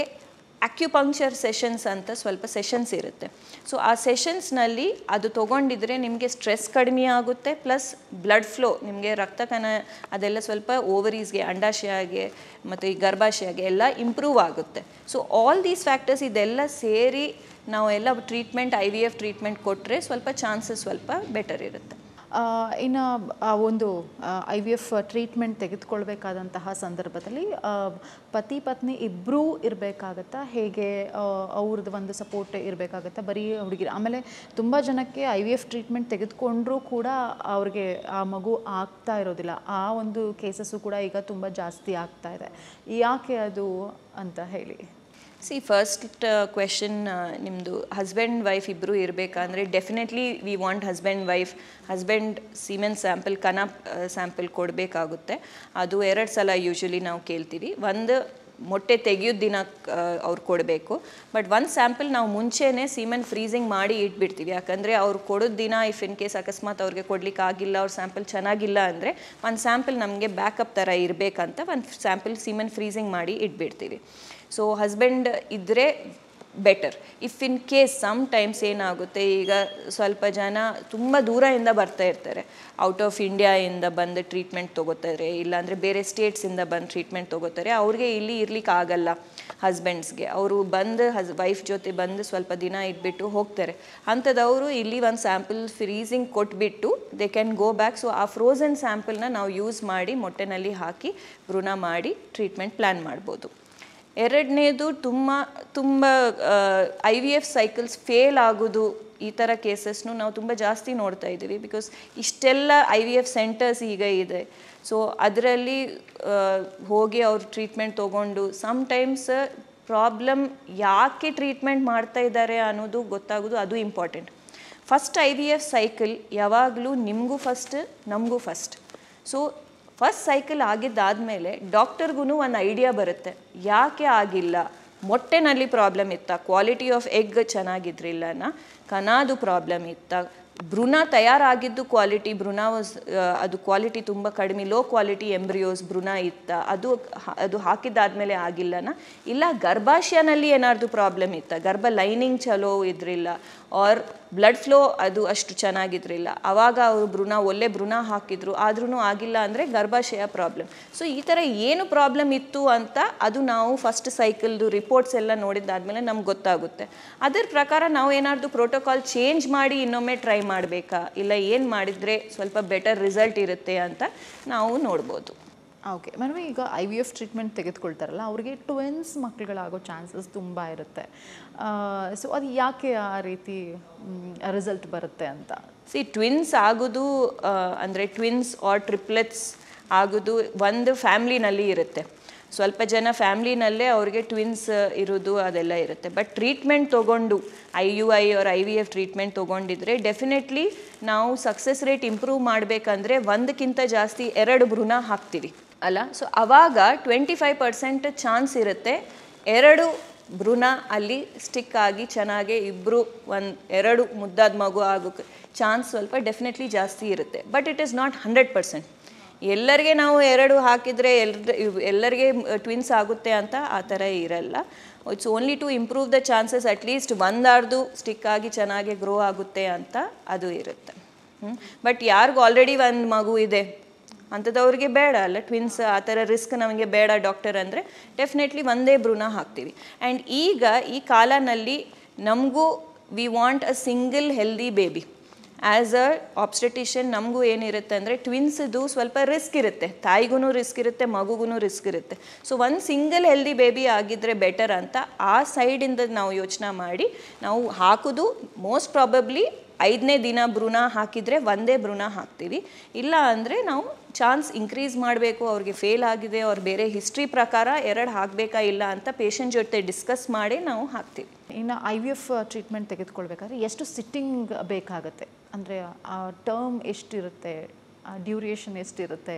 ಅಕ್ಯುಪಂಕ್ಚರ್ ಸೆಷನ್ಸ್ ಅಂತ ಸ್ವಲ್ಪ ಸೆಷನ್ಸ್ ಇರುತ್ತೆ. ಸೊ ಆ ಸೆಷನ್ಸ್ನಲ್ಲಿ ಅದು ತೊಗೊಂಡಿದ್ರೆ ನಿಮಗೆ ಸ್ಟ್ರೆಸ್ ಕಡಿಮೆ ಆಗುತ್ತೆ, ಪ್ಲಸ್ ಬ್ಲಡ್ ಫ್ಲೋ, ನಿಮಗೆ ರಕ್ತಕಣ ಅದೆಲ್ಲ ಸ್ವಲ್ಪ ಓವರೀಸ್ಗೆ, ಅಂಡಾಶಯಗೆ ಮತ್ತು ಈ ಗರ್ಭಾಶಯಗೆ ಎಲ್ಲ ಇಂಪ್ರೂವ್ ಆಗುತ್ತೆ. ಸೊ ಆಲ್ ದೀಸ್ ಫ್ಯಾಕ್ಟರ್ಸ್ ಇದೆಲ್ಲ ಸೇರಿ ನಾವೆಲ್ಲ ಟ್ರೀಟ್ಮೆಂಟ್ IVF ಟ್ರೀಟ್ಮೆಂಟ್ ಕೊಟ್ಟರೆ ಸ್ವಲ್ಪ ಚಾನ್ಸಸ್ ಸ್ವಲ್ಪ ಬೆಟರ್ ಇರುತ್ತೆ. ಇನ್ನು ಒಂದು IVF ಟ್ರೀಟ್ಮೆಂಟ್ ತೆಗೆದುಕೊಳ್ಬೇಕಾದಂತಹ ಸಂದರ್ಭದಲ್ಲಿ ಪತಿ ಪತ್ನಿ ಇಬ್ಬರೂ ಇರಬೇಕಾಗತ್ತಾ? ಹೇಗೆ ಅವ್ರದ್ದು ಒಂದು ಸಪೋರ್ಟ್ ಇರಬೇಕಾಗತ್ತಾ ಬರೀ ಹುಡುಗಿರು? ಆಮೇಲೆ ತುಂಬ ಜನಕ್ಕೆ IVF ಟ್ರೀಟ್ಮೆಂಟ್ ತೆಗೆದುಕೊಂಡ್ರೂ ಕೂಡ ಅವ್ರಿಗೆ ಆ ಮಗು ಆಗ್ತಾ ಇರೋದಿಲ್ಲ. ಆ ಒಂದು ಕೇಸಸ್ಸು ಕೂಡ ಈಗ ತುಂಬ ಜಾಸ್ತಿ ಆಗ್ತಾ ಇದೆ. ಯಾಕೆ ಅದು ಅಂತ ಹೇಳಿ. ಫಸ್ಟ್ ಕ್ವೆಶನ್ ನಿಮ್ಮದು ಹಸ್ಬೆಂಡ್ ವೈಫ್ ಇಬ್ಬರು ಇರಬೇಕಂದ್ರೆ definitely we want husband semen sample, ಕಣ ಸ್ಯಾಂಪಲ್ ಕೊಡಬೇಕಾಗುತ್ತೆ. ಅದು 2 ಸಲ ಯೂಶ್ವಲಿ ನಾವು ಕೇಳ್ತೀವಿ. ಒಂದು ಮೊಟ್ಟೆ ತೆಗೆಯೋದು ದಿನ ಅವ್ರು ಕೊಡಬೇಕು. ಬಟ್ ಒಂದು ಸ್ಯಾಂಪಲ್ ನಾವು ಮುಂಚೆನೇ ಸೀಮೆನ್ ಫ್ರೀಸಿಂಗ್ ಮಾಡಿ ಇಟ್ಬಿಡ್ತೀವಿ. ಯಾಕಂದರೆ ಅವ್ರು ಕೊಡೋದು ದಿನ ಇಫ್ ಇನ್ ಕೇಸ್ ಅಕಸ್ಮಾತ್ ಅವ್ರಿಗೆ ಕೊಡ್ಲಿಕ್ಕೆ ಆಗಿಲ್ಲ, ಅವ್ರ ಸ್ಯಾಂಪಲ್ ಚೆನ್ನಾಗಿಲ್ಲ ಅಂದರೆ ಒಂದು ಸ್ಯಾಂಪಲ್ ನಮಗೆ ಬ್ಯಾಕಪ್ ಥರ ಇರಬೇಕಂತ ಒಂದು ಸ್ಯಾಂಪಲ್ ಸೀಮೆನ್ ಫ್ರೀಸಿಂಗ್ ಮಾಡಿ ಇಟ್ಬಿಡ್ತೀವಿ. ಸೊ ಹಸ್ಬೆಂಡ್ ಇದ್ದರೆ better. If in case sometimes ಏನಾಗುತ್ತೆ, ಈಗ ಸ್ವಲ್ಪ ಜನ ತುಂಬ ದೂರದಿಂದ ಬರ್ತಾ ಇರ್ತಾರೆ, ಔಟ್ ಆಫ್ ಇಂಡಿಯಾಯಿಂದ ಬಂದು ಟ್ರೀಟ್ಮೆಂಟ್ ತೊಗೋತಾರೆ, ಇಲ್ಲಾಂದರೆ ಬೇರೆ ಸ್ಟೇಟ್ಸಿಂದ ಬಂದು ಟ್ರೀಟ್ಮೆಂಟ್ ತೊಗೋತಾರೆ. ಅವ್ರಿಗೆ ಇಲ್ಲಿ ಇರ್ಲಿಕ್ಕೆ ಆಗಲ್ಲ ಹಸ್ಬೆಂಡ್ಸ್ಗೆ. ಅವರು ಬಂದು ವೈಫ್ ಜೊತೆ ಬಂದು ಸ್ವಲ್ಪ ದಿನ ಇಟ್ಬಿಟ್ಟು ಹೋಗ್ತಾರೆ. ಅಂಥದ್ದವರು ಇಲ್ಲಿ ಒಂದು ಸ್ಯಾಂಪಲ್ ಫ್ರೀಸಿಂಗ್ ಕೊಟ್ಬಿಟ್ಟು they can go back. So ಆ ಫ್ರೋಝನ್ ಸ್ಯಾಂಪಲ್ನ ನಾವು ಯೂಸ್ ಮಾಡಿ ಮೊಟ್ಟೆನಲ್ಲಿ ಹಾಕಿ ಭ್ರೂಣ ಮಾಡಿ ಟ್ರೀಟ್ಮೆಂಟ್ ಪ್ಲ್ಯಾನ್ ಮಾಡ್ಬೋದು. ಎರಡನೇದು ತುಂಬ IVF ಸೈಕಲ್ಸ್ ಫೇಲ್ ಆಗೋದು, ಈ ಥರ ಕೇಸಸ್ನು ನಾವು ತುಂಬ ಜಾಸ್ತಿ ನೋಡ್ತಾ ಇದ್ದೀವಿ. ಬಿಕಾಸ್ ಇಷ್ಟೆಲ್ಲ IVF ಸೆಂಟರ್ಸ್ ಈಗ ಇದೆ. ಸೊ ಅದರಲ್ಲಿ ಹೋಗಿ ಅವ್ರು ಟ್ರೀಟ್ಮೆಂಟ್ ತೊಗೊಂಡು ಸಮ್ಟೈಮ್ಸ್ ಪ್ರಾಬ್ಲಮ್ ಯಾಕೆ ಟ್ರೀಟ್ಮೆಂಟ್ ಮಾಡ್ತಾ ಇದ್ದಾರೆ ಅನ್ನೋದು ಗೊತ್ತಾಗೋದು, ಅದು ಇಂಪಾರ್ಟೆಂಟ್. ಫಸ್ಟ್ IVF ಸೈಕಲ್ ಯಾವಾಗಲೂ ನಿಮಗೂ ಫಸ್ಟ್, ನಮಗೂ ಫಸ್ಟ್. ಸೊ ಫಸ್ಟ್ ಸೈಕಲ್ ಆಗಿದ್ದಾದಮೇಲೆ ಡಾಕ್ಟರ್ಗೂ ಒಂದು ಐಡಿಯಾ ಬರುತ್ತೆ, ಯಾಕೆ ಆಗಿಲ್ಲ, ಮೊಟ್ಟೆನಲ್ಲಿ ಪ್ರಾಬ್ಲಮ್ ಇತ್ತಾ, ಕ್ವಾಲಿಟಿ ಆಫ್ ಎಗ್ ಚೆನ್ನಾಗಿದ್ರಿಲ್ಲನ, ಕಣಾದು ಪ್ರಾಬ್ಲಮ್ ಇತ್ತಾ, ಭ್ರೂಣ ತಯಾರಾಗಿದ್ದು ಕ್ವಾಲಿಟಿ ಭ್ರೂಣ ಅದು ಕ್ವಾಲಿಟಿ ತುಂಬ ಕಡಿಮೆ, ಲೋ ಕ್ವಾಲಿಟಿ ಎಂಬ್ರಿಯೋಸ್ ಭ್ರೂಣ ಇತ್ತಾ, ಅದು ಹಾಕಿದ್ದಾದಮೇಲೆ ಆಗಿಲ್ಲನ, ಇಲ್ಲ ಗರ್ಭಾಶಯನಲ್ಲಿ ಏನಾದ್ರು ಪ್ರಾಬ್ಲಮ್ ಇತ್ತಾ, ಗರ್ಭ ಲೈನಿಂಗ್ ಚಲೋ ಇದ್ರಿಲ್ಲ, ಆರ್ ಬ್ಲಡ್ ಫ್ಲೋ ಅದು ಅಷ್ಟು ಚೆನ್ನಾಗಿದ್ರಿಲ್ಲ, ಆವಾಗ ಅವರು ಒಳ್ಳೆ ಭ್ರೂಣ ಹಾಕಿದ್ರು ಆದ್ರೂ ಆಗಿಲ್ಲ ಅಂದರೆ ಗರ್ಭಾಶಯ ಪ್ರಾಬ್ಲಮ್. ಸೊ ಈ ಥರ ಏನು ಪ್ರಾಬ್ಲಮ್ ಇತ್ತು ಅಂತ ಅದು ನಾವು ಫಸ್ಟ್ ಸೈಕಲ್ದು ರಿಪೋರ್ಟ್ಸ್ ಎಲ್ಲ ನೋಡಿದ್ದಾದಮೇಲೆ ನಮ್ಗೆ ಗೊತ್ತಾಗುತ್ತೆ. ಅದರ ಪ್ರಕಾರ ನಾವು ಏನಾದರೂ ಪ್ರೋಟೋಕಾಲ್ ಚೇಂಜ್ ಮಾಡಿ ಇನ್ನೊಮ್ಮೆ ಟ್ರೈ ಮಾಡಬೇಕಾ, ಇಲ್ಲ ಏನು ಮಾಡಿದರೆ ಸ್ವಲ್ಪ ಬೆಟರ್ ರಿಸಲ್ಟ್ ಇರುತ್ತೆ ಅಂತ ನಾವು ನೋಡ್ಬೋದು. ಓಕೆ ಮೇಡಮ್, ಈಗ IVF ಟ್ರೀಟ್ಮೆಂಟ್ ತೆಗೆದುಕೊಳ್ತಾರಲ್ಲ ಅವ್ರಿಗೆ ಟ್ವಿನ್ಸ್ ಮಕ್ಕಳುಗಳಾಗೋ ಚಾನ್ಸಸ್ ತುಂಬ ಇರುತ್ತೆ. ಸೊ ಅದು ಯಾಕೆ ಆ ರೀತಿ ರಿಸಲ್ಟ್ ಬರುತ್ತೆ ಅಂತ? ಟ್ವಿನ್ಸ್ ಆಗೋದು ಅಂದರೆ ಟ್ವಿನ್ಸ್ ಆರ್ ಟ್ರಿಪ್ಲೆಟ್ಸ್ ಆಗೋದು ಒಂದು ಫ್ಯಾಮ್ಲಿನಲ್ಲಿ ಇರುತ್ತೆ. ಸ್ವಲ್ಪ ಜನ ಫ್ಯಾಮ್ಲಿನಲ್ಲೇ ಅವ್ರಿಗೆ ಟ್ವಿನ್ಸ್ ಇರೋದು ಅದೆಲ್ಲ ಇರುತ್ತೆ. ಬಟ್ ಟ್ರೀಟ್ಮೆಂಟ್ ತೊಗೊಂಡು IUI or IVF ಟ್ರೀಟ್ಮೆಂಟ್ ತೊಗೊಂಡಿದ್ರೆ ಡೆಫಿನೆಟ್ಲಿ ನಾವು ಸಕ್ಸಸ್ ರೇಟ್ ಇಂಪ್ರೂವ್ ಮಾಡಬೇಕಂದ್ರೆ ಒಂದಕ್ಕಿಂತ ಜಾಸ್ತಿ 2 ಭ್ರೂಣ ಹಾಕ್ತೀವಿ ಅಲ್ಲ. ಸೊ ಆವಾಗ 25% ಚಾನ್ಸ್ ಇರುತ್ತೆ 2 ಭ್ರೂಣ ಅಲ್ಲಿ ಸ್ಟಿಕ್ ಆಗಿ ಚೆನ್ನಾಗಿ ಇಬ್ಬರು 2 ಮುದ್ದಾದ ಮಗು ಆಗೋಕ್ಕೆ ಚಾನ್ಸ್ ಸ್ವಲ್ಪ ಡೆಫಿನೆಟ್ಲಿ ಜಾಸ್ತಿ ಇರುತ್ತೆ. But it is not 100%. ಎಲ್ಲರಿಗೆ ನಾವು 2 ಹಾಕಿದರೆ ಎಲ್ಲರಿಗೆ ಟ್ವಿನ್ಸ್ ಆಗುತ್ತೆ ಅಂತ ಆ ಥರ ಇರಲ್ಲ. It's only to improve the chances at least ಒಂದಾರ್ದು ಸ್ಟಿಕ್ ಆಗಿ ಚೆನ್ನಾಗಿ ಗ್ರೋ ಆಗುತ್ತೆ ಅಂತ ಅದು ಇರುತ್ತೆ. ಬಟ್ ಯಾರಿಗೂ ಆಲ್ರೆಡಿ ಒಂದು ಮಗು ಇದೆ ಅಂಥದ್ದವ್ರಿಗೆ ಬೇಡ ಅಲ್ಲ ಟ್ವಿನ್ಸ್, ಆ ಥರ ರಿಸ್ಕ್ ನಮಗೆ ಬೇಡ ಡಾಕ್ಟರ್ ಅಂದರೆ ಡೆಫಿನೆಟ್ಲಿ ಒಂದೇ ಭ್ರೂಣ ಹಾಕ್ತೀವಿ. ಆ್ಯಂಡ್ ಈಗ ಈ ಕಾಲನಲ್ಲಿ ನಮಗೂ we want a single healthy baby. As a obstetrician ನಮಗೂ ಏನಿರುತ್ತೆ ಅಂದರೆ ಟ್ವಿನ್ಸ್ದು ಸ್ವಲ್ಪ ರಿಸ್ಕ್ ಇರುತ್ತೆ, ತಾಯಿಗೂ ರಿಸ್ಕ್ ಇರುತ್ತೆ, ಮಗುಗೂ ರಿಸ್ಕ್ ಇರುತ್ತೆ. ಸೊ ಒಂದು ಸಿಂಗಲ್ ಹೆಲ್ದಿ ಬೇಬಿ ಆಗಿದ್ದರೆ ಬೆಟರ್ ಅಂತ ಆ ಸೈಡಿಂದ ನಾವು ಯೋಚನೆ ಮಾಡಿ ನಾವು ಹಾಕೋದು ಮೋಸ್ಟ್ ಪ್ರಾಬಬ್ಲಿ 5ನೇ ದಿನ ಭ್ರೂಣ ಹಾಕಿದರೆ ಒಂದೇ ಭ್ರೂಣ ಹಾಕ್ತೀವಿ. ಇಲ್ಲ ಅಂದರೆ ನಾವು ಚಾನ್ಸ್ ಇನ್ಕ್ರೀಸ್ ಮಾಡಬೇಕು, ಅವ್ರಿಗೆ ಫೇಲ್ ಆಗಿದೆ ಅವ್ರು ಬೇರೆ ಹಿಸ್ಟ್ರಿ ಪ್ರಕಾರ 2 ಹಾಕಬೇಕಾ ಇಲ್ಲ ಅಂತ ಪೇಷಂಟ್ ಜೊತೆ ಡಿಸ್ಕಸ್ ಮಾಡಿ ನಾವು ಹಾಕ್ತೀವಿ. ಇನ್ನು IVF ಟ್ರೀಟ್ಮೆಂಟ್ ತೆಗೆದುಕೊಳ್ಬೇಕಾದ್ರೆ ಎಷ್ಟು ಸಿಟ್ಟಿಂಗ್ ಬೇಕಾಗುತ್ತೆ, ಅಂದರೆ ಆ ಟರ್ಮ್ ಎಷ್ಟಿರುತ್ತೆ, ಡ್ಯೂರೇಷನ್ ಎಷ್ಟಿರುತ್ತೆ,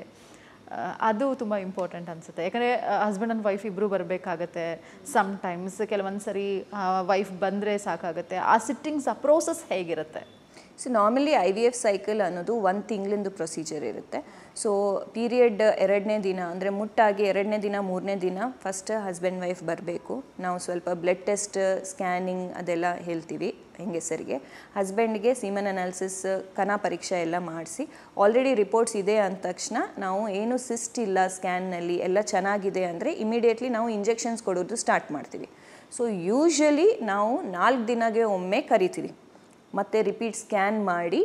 ಅದು ತುಂಬ ಇಂಪಾರ್ಟೆಂಟ್ ಅನಿಸುತ್ತೆ. ಯಾಕಂದರೆ ಹಸ್ಬೆಂಡ್ ಆ್ಯಂಡ್ ವೈಫ್ ಇಬ್ಬರು ಬರಬೇಕಾಗತ್ತೆ. ಸಮ್ಟೈಮ್ಸ್ ಕೆಲವೊಂದು ಸರಿ ವೈಫ್ ಬಂದರೆ ಸಾಕಾಗುತ್ತೆ. ಆ ಸಿಟ್ಟಿಂಗ್ಸ್ ಆ ಪ್ರೋಸೆಸ್ ಹೇಗಿರುತ್ತೆ? ಸೊ ನಾರ್ಮಲಿ IVF ಸೈಕಲ್ ಅನ್ನೋದು 1 ತಿಂಗಳಿಂದು ಪ್ರೊಸೀಜರ್ ಇರುತ್ತೆ. ಸೊ ಪೀರಿಯಡ್ 2ನೇ ದಿನ ಅಂದರೆ ಮುಟ್ಟಾಗಿ 2ನೇ ದಿನ 3ನೇ ದಿನ ಫಸ್ಟ್ ಹಸ್ಬೆಂಡ್ ವೈಫ್ ಬರಬೇಕು. ನಾವು ಸ್ವಲ್ಪ ಬ್ಲಡ್ ಟೆಸ್ಟ್ ಸ್ಕ್ಯಾನಿಂಗ್ ಅದೆಲ್ಲ ಹೇಳ್ತೀವಿ ಹೆಂಗಸರಿಗೆ. ಹಸ್ಬೆಂಡ್ಗೆ ಸೀಮನ್ ಅನಾಲಿಸಿಸ್ ಕಣ ಪರೀಕ್ಷೆ ಎಲ್ಲ ಮಾಡಿಸಿ ಆಲ್ರೆಡಿ ರಿಪೋರ್ಟ್ಸ್ ಇದೆ ಅಂದ ತಕ್ಷಣ ನಾವು ಏನು ಸಿಸ್ಟ್ ಇಲ್ಲ ಸ್ಕ್ಯಾನ್ನಲ್ಲಿ ಎಲ್ಲ ಚೆನ್ನಾಗಿದೆ ಅಂದರೆ ಇಮಿಡಿಯೇಟ್ಲಿ ನಾವು ಇಂಜೆಕ್ಷನ್ಸ್ ಕೊಡೋದು ಸ್ಟಾರ್ಟ್ ಮಾಡ್ತೀವಿ. ಸೊ ಯೂಶ್ವಲಿ ನಾವು 4 ದಿನಕ್ಕೆ ಒಮ್ಮೆ ಕರಿತೀವಿ. ಮತ್ತು ರಿಪೀಟ್ ಸ್ಕ್ಯಾನ್ ಮಾಡಿ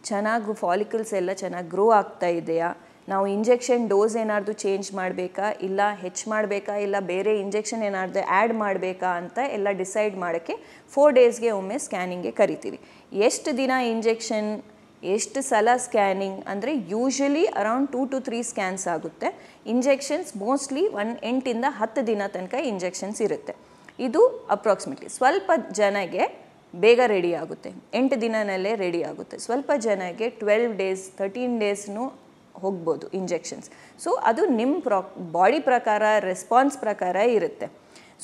ಚೆನ್ನಾಗಿ ಫಾಲಿಕಲ್ಸ್ ಎಲ್ಲ ಚೆನ್ನಾಗಿ ಗ್ರೋ ಆಗ್ತಾ ಇದೆಯಾ, ನಾವು ಇಂಜೆಕ್ಷನ್ ಡೋಸ್ ಏನಾದರೂ ಚೇಂಜ್ ಮಾಡಬೇಕಾ ಇಲ್ಲ ಹೆಚ್ಚು ಮಾಡಬೇಕಾ ಇಲ್ಲ ಬೇರೆ ಇಂಜೆಕ್ಷನ್ ಏನಾದರೂ ಆ್ಯಡ್ ಮಾಡಬೇಕಾ ಅಂತ ಎಲ್ಲ ಡಿಸೈಡ್ ಮಾಡೋಕ್ಕೆ 4 ಡೇಸ್ಗೆ ಒಮ್ಮೆ ಸ್ಕ್ಯಾನಿಂಗ್ಗೆ ಕರಿತೀವಿ. ಎಷ್ಟು ದಿನ ಇಂಜೆಕ್ಷನ್, ಎಷ್ಟು ಸಲ ಸ್ಕ್ಯಾನಿಂಗ್ ಅಂದರೆ ಯೂಶ್ವಲಿ ಅರೌಂಡ್ 2 to 3 ಸ್ಕ್ಯಾನ್ಸ್ ಆಗುತ್ತೆ. ಇಂಜೆಕ್ಷನ್ಸ್ ಮೋಸ್ಟ್ಲಿ 8 ಇಂದ 10 ದಿನ ತನಕ ಇಂಜೆಕ್ಷನ್ಸ್ ಇರುತ್ತೆ. ಇದು ಅಪ್ರಾಕ್ಸಿಮೇಟ್ಲಿ. ಸ್ವಲ್ಪ ಜನಗೆ ಬೇಗ ರೆಡಿ ಆಗುತ್ತೆ, 8 ದಿನದಲ್ಲೇ ರೆಡಿ ಆಗುತ್ತೆ. ಸ್ವಲ್ಪ ಜನಕ್ಕೆ 12 ಡೇಸ್ 13 ಡೇಸ್ನೂ ಹೋಗ್ಬೋದು ಇಂಜೆಕ್ಷನ್ಸ್. ಸೊ ಅದು ನಿಮ್ಮ ಬಾಡಿ ಪ್ರಕಾರ ರೆಸ್ಪಾನ್ಸ್ ಪ್ರಕಾರ ಇರುತ್ತೆ.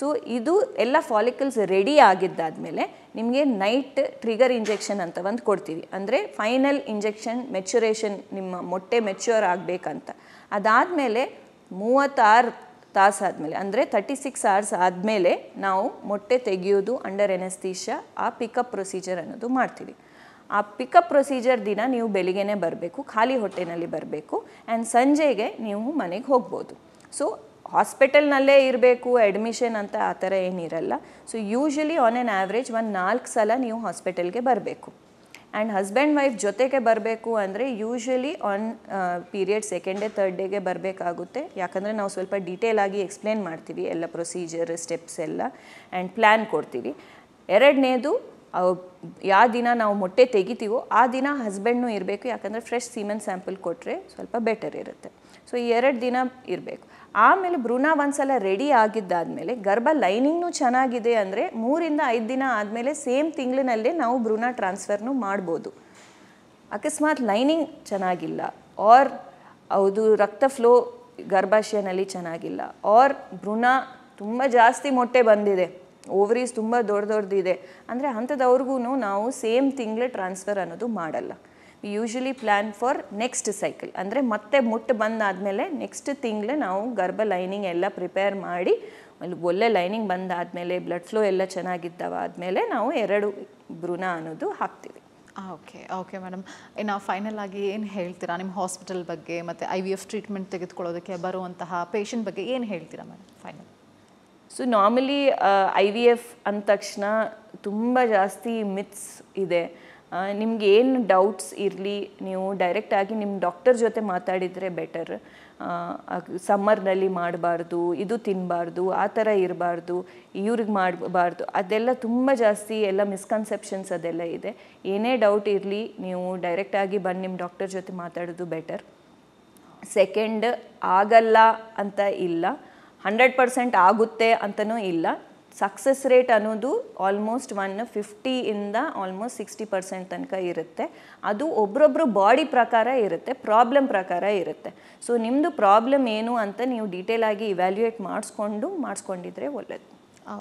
ಸೊ ಇದು ಎಲ್ಲ ಫಾಲಿಕಲ್ಸ್ ರೆಡಿ ಆಗಿದ್ದಾದಮೇಲೆ ನಿಮಗೆ ನೈಟ್ ಟ್ರಿಗರ್ ಇಂಜೆಕ್ಷನ್ ಅಂತ ಒಂದು ಕೊಡ್ತೀವಿ. ಅಂದರೆ ಫೈನಲ್ ಇಂಜೆಕ್ಷನ್ ಮೆಚುರೇಷನ್, ನಿಮ್ಮ ಮೊಟ್ಟೆ ಮೆಚ್ಯೂರ್ ಆಗಬೇಕಂತ. ಅದಾದಮೇಲೆ 36 ತಾಸು ಆದಮೇಲೆ ಅಂದರೆ 36 hours ಆದಮೇಲೆ ನಾವು ಮೊಟ್ಟೆ ತೆಗೆಯೋದು ಅಂಡರ್ ಎನೆಸ್ಥೀಶಿಯಾ ಆ ಪಿಕಪ್ ಪ್ರೊಸೀಜರ್ ಅನ್ನೋದು ಮಾಡ್ತೀವಿ. ಆ ಪಿಕಪ್ ಪ್ರೊಸೀಜರ್ ದಿನ ನೀವು ಬೆಳಿಗ್ಗೆನೇ ಬರಬೇಕು, ಖಾಲಿ ಹೊಟ್ಟೆನಲ್ಲಿ ಬರಬೇಕು. ಆ್ಯಂಡ್ ಸಂಜೆಗೆ ನೀವು ಮನೆಗೆ ಹೋಗ್ಬೋದು. ಸೊ ಹಾಸ್ಪಿಟಲ್ನಲ್ಲೇ ಇರಬೇಕು ಅಡ್ಮಿಷನ್ ಅಂತ ಆ ಥರ ಏನಿರಲ್ಲ. So usually on an average 4 ಸಲ ನೀವು ಹಾಸ್ಪಿಟಲ್ಗೆ ಬರಬೇಕು. ಆ್ಯಂಡ್ ಹಸ್ಬೆಂಡ್ ವೈಫ್ ಜೊತೆಗೆ ಬರಬೇಕು ಅಂದರೆ usually on period 2nd day 3rd ಡೇಗೆ ಬರಬೇಕಾಗುತ್ತೆ. ಯಾಕಂದರೆ ನಾವು ಸ್ವಲ್ಪ ಡೀಟೇಲ್ ಆಗಿ ಎಕ್ಸ್ಪ್ಲೇನ್ ಮಾಡ್ತೀವಿ ಎಲ್ಲ ಪ್ರೊಸೀಜರ್ ಸ್ಟೆಪ್ಸ್ ಎಲ್ಲ ಆ್ಯಂಡ್ ಪ್ಲ್ಯಾನ್ ಕೊಡ್ತೀವಿ. 2ನೇದು ಯಾವ ದಿನ ನಾವು ಮೊಟ್ಟೆ ತೆಗಿತೀವೋ ಆ ದಿನ ಹಸ್ಬೆಂಡ್ನೂ ಇರಬೇಕು. ಯಾಕಂದರೆ ಫ್ರೆಶ್ ಸೀಮನ್ ಸ್ಯಾಂಪಲ್ ಕೊಟ್ಟರೆ ಸ್ವಲ್ಪ ಬೆಟರ್ ಇರುತ್ತೆ. ಸೊ ಈ 2 ದಿನ ಇರಬೇಕು. ಆಮೇಲೆ ಭ್ರೂಣ ಒಂದ್ಸಲ ರೆಡಿ ಆಗಿದ್ದಾದಮೇಲೆ ಗರ್ಭ ಲೈನಿಂಗ್ನೂ ಚೆನ್ನಾಗಿದೆ ಅಂದರೆ 3 ಇಂದ 5 ದಿನ ಆದಮೇಲೆ ಸೇಮ್ ತಿಂಗಳಿನಲ್ಲೇ ನಾವು ಭ್ರೂಣ ಟ್ರಾನ್ಸ್ಫರ್ನು ಮಾಡ್ಬೋದು. ಅಕಸ್ಮಾತ್ ಲೈನಿಂಗ್ ಚೆನ್ನಾಗಿಲ್ಲ ಆರ್ ಅದು ರಕ್ತ ಫ್ಲೋ ಗರ್ಭಾಶಯನಲ್ಲಿ ಚೆನ್ನಾಗಿಲ್ಲ ಆರ್ ಭ್ರೂಣ ತುಂಬ ಜಾಸ್ತಿ ಮೊಟ್ಟೆ ಬಂದಿದೆ, ಓವರೀಸ್ ತುಂಬ ದೊಡ್ಡದಿದೆ ಅಂದರೆ ಅಂಥದ್ದವ್ರಿಗೂ ನಾವು ಸೇಮ್ ತಿಂಗಳು ಟ್ರಾನ್ಸ್ಫರ್ ಅನ್ನೋದು ಮಾಡಲ್ಲ. Usually plan for next cycle ಅಂದರೆ ಮತ್ತೆ ಮುಟ್ಟು ಬಂದಾದಮೇಲೆ ನೆಕ್ಸ್ಟ್ ತಿಂಗಳು ನಾವು ಗರ್ಭ ಲೈನಿಂಗ್ ಎಲ್ಲ ಪ್ರಿಪೇರ್ ಮಾಡಿ ಅಲ್ಲಿ ಒಳ್ಳೆ ಲೈನಿಂಗ್ ಬಂದಾದಮೇಲೆ ಬ್ಲಡ್ ಫ್ಲೋ ಎಲ್ಲ ಚೆನ್ನಾಗಿದ್ದಾವಾದಮೇಲೆ ನಾವು 2 ಭ್ರೂಣ ಅನ್ನೋದು ಹಾಕ್ತೀವಿ. ಓಕೆ ಮೇಡಮ್, ಇನ್ನು ಫೈನಲ್ ಆಗಿ ಏನು ಹೇಳ್ತೀರಾ ನಿಮ್ಮ ಹಾಸ್ಪಿಟಲ್ ಬಗ್ಗೆ ಮತ್ತು IVF ಟ್ರೀಟ್ಮೆಂಟ್ ತೆಗೆದುಕೊಳ್ಳೋದಕ್ಕೆ ಬರುವಂತಹ ಪೇಷಂಟ್ ಬಗ್ಗೆ ಏನು ಹೇಳ್ತೀರಾ madam final? So normally IVF ಅಂದ ತಕ್ಷಣ ತುಂಬ ಜಾಸ್ತಿ ಮಿತ್ಸ್ ಇದೆ. ನಿಮ್ಗೆ ಏನು ಡೌಟ್ಸ್ ಇರಲಿ ನೀವು ಡೈರೆಕ್ಟಾಗಿ ನಿಮ್ಮ ಡಾಕ್ಟರ್ ಜೊತೆ ಮಾತಾಡಿದರೆ ಬೆಟರ್. ಸಮ್ಮರ್ನಲ್ಲಿ ಮಾಡಬಾರ್ದು, ಇದು ತಿನ್ನಬಾರ್ದು, ಆ ಥರ ಇರಬಾರ್ದು, ಇವ್ರಿಗೆ ಮಾಡಬಾರ್ದು, ಅದೆಲ್ಲ ತುಂಬ ಜಾಸ್ತಿ ಎಲ್ಲ ಮಿಸ್ಕನ್ಸೆಪ್ಷನ್ಸ್ ಅದೆಲ್ಲ ಇದೆ. ಏನೇ ಡೌಟ್ ಇರಲಿ ನೀವು ಡೈರೆಕ್ಟಾಗಿ ಬಂದು ನಿಮ್ಮ ಡಾಕ್ಟರ್ ಜೊತೆ ಮಾತಾಡೋದು ಬೆಟರ್. ಸೆಕೆಂಡ್ ಆಗಲ್ಲ ಅಂತ ಇಲ್ಲ, 100% ಆಗುತ್ತೆ ಅಂತಲೂ ಇಲ್ಲ. ಸಕ್ಸಸ್ ರೇಟ್ ಅನ್ನೋದು ಆಲ್ಮೋಸ್ಟ್ 150ಇಂದ ಆಲ್ಮೋಸ್ಟ್ 60% ತನಕ ಇರುತ್ತೆ. ಅದು ಒಬ್ರೊಬ್ರು ಬಾಡಿ ಪ್ರಕಾರ ಇರುತ್ತೆ, ಪ್ರಾಬ್ಲಮ್ ಪ್ರಕಾರ ಇರುತ್ತೆ. ಸೊ ನಿಮ್ಮದು ಪ್ರಾಬ್ಲಮ್ ಏನು ಅಂತ ನೀವು ಡೀಟೇಲ್ ಆಗಿ ಇವ್ಯಾಲ್ಯೂಯೇಟ್ ಮಾಡಿಸ್ಕೊಂಡಿದ್ರೆ ಒಳ್ಳೆಯದು.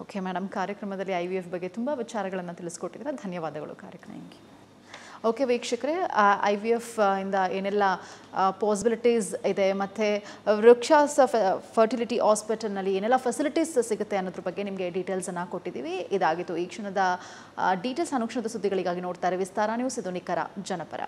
ಓಕೆ ಮೇಡಮ್, ಕಾರ್ಯಕ್ರಮದಲ್ಲಿ IVF ಬಗ್ಗೆ ತುಂಬ ವಿಚಾರಗಳನ್ನು ತಿಳಿಸ್ಕೊಟ್ಟಿದ್ದೀರಾ. ಧನ್ಯವಾದಗಳು ಕಾರ್ಯಕ್ರಮಕ್ಕೆ. ಓಕೆ ವೀಕ್ಷಕರೇ, IVF ಇಂದ ಏನೆಲ್ಲ ಪಾಸಿಬಿಲಿಟೀಸ್ ಇದೆ ಮತ್ತು ವೃಕ್ಷಾಸ್ ಫರ್ಟಿಲಿಟಿ ಹಾಸ್ಪಿಟಲ್ನಲ್ಲಿ ಏನೆಲ್ಲ ಫೆಸಿಲಿಟೀಸ್ ಸಿಗುತ್ತೆ ಅನ್ನೋದ್ರ ಬಗ್ಗೆ ನಿಮಗೆ ಡೀಟೇಲ್ಸನ್ನು ಕೊಟ್ಟಿದ್ದೀವಿ. ಇದಾಗಿತ್ತು ಈ ಕ್ಷಣದ ಡೀಟೇಲ್ಸ್. ಅನುಕ್ಷಣದ ಸುದ್ದಿಗಳಿಗಾಗಿ ನೋಡ್ತಾರೆ ವಿಸ್ತಾರ ನ್ಯೂಸ್. ಇದು ನಿಖರ ಜನಪರ.